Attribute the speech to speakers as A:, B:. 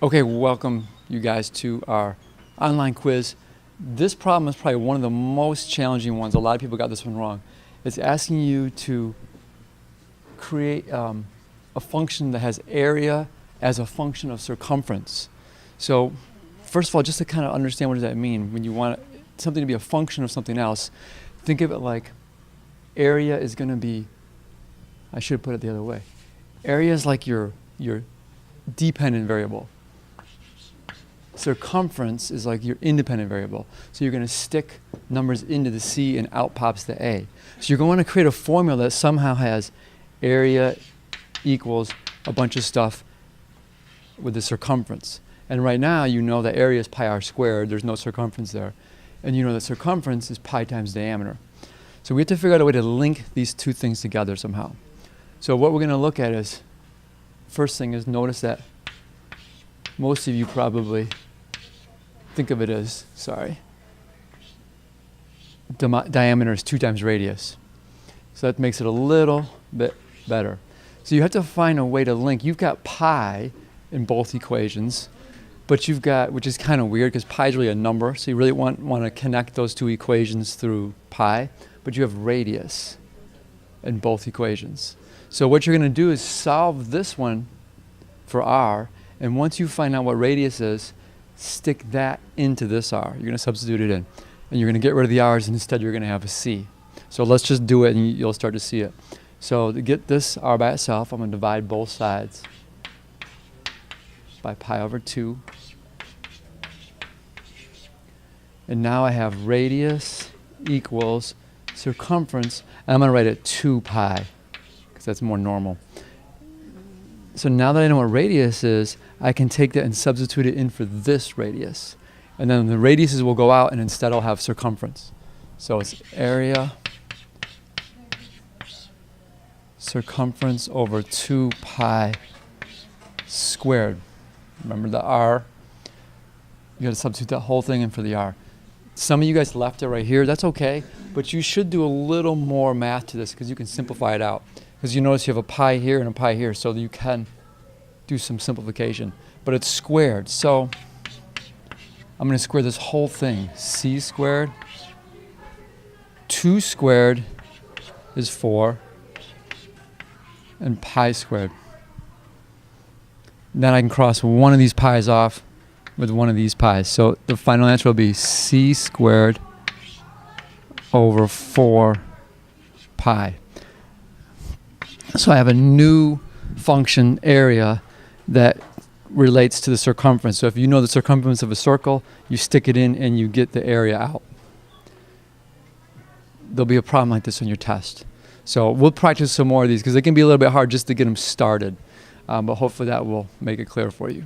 A: Okay, welcome you guys to our online quiz. This problem is probably one of the most challenging ones. A lot of people got this one wrong. It's asking you to create a function that has area as a function of circumference. So first of all, just to kind of understand what does that mean, when you want something to be a function of something else, think of it like area is going to be, I should put it the other way. Area is like your dependent variable. Circumference is like your independent variable. So you're going to stick numbers into the C and out pops the A. So you're going to create a formula that somehow has area equals a bunch of stuff with the circumference. And right now you know that area is pi r squared, there's no circumference there. And you know that circumference is pi times diameter. So we have to figure out a way to link these two things together somehow. So what we're going to look at is, first thing is notice that most of you probably think of it as, diameter is 2 times radius. So that makes it a little bit better. So you have to find a way to link. You've got pi in both equations, but you've got, which is kind of weird because pi is really a number, so you really want to connect those two equations through pi, but you have radius in both equations. So what you're going to do is solve this one for r, and once you find out what radius is, stick that into this r. You're going to substitute it in. And you're going to get rid of the r's, and instead you're going to have a c. So let's just do it, and you'll start to see it. So to get this r by itself, I'm going to divide both sides by pi over 2. And now I have radius equals circumference, and I'm going to write it 2 pi, because that's more normal. So now that I know what radius is, I can take that and substitute it in for this radius. And then the radiuses will go out, and instead I'll have circumference. So it's area circumference over 2 pi squared. Remember the r? You got to substitute that whole thing in for the r. Some of you guys left it right here. That's okay, but you should do a little more math to this because you can simplify it out. Because you notice you have a pi here and a pi here, so you can do some simplification. But it's squared, so I'm going to square this whole thing. C squared, 2 squared is 4, and pi squared. Then I can cross one of these pi's off with one of these pi's. So the final answer will be c squared over 4 pi. So I have a new function, area, that relates to the circumference. So if you know the circumference of a circle, you stick it in and you get the area out. There'll be a problem like this on your test. So we'll practice some more of these because they can be a little bit hard just to get them started. But hopefully that will make it clear for you.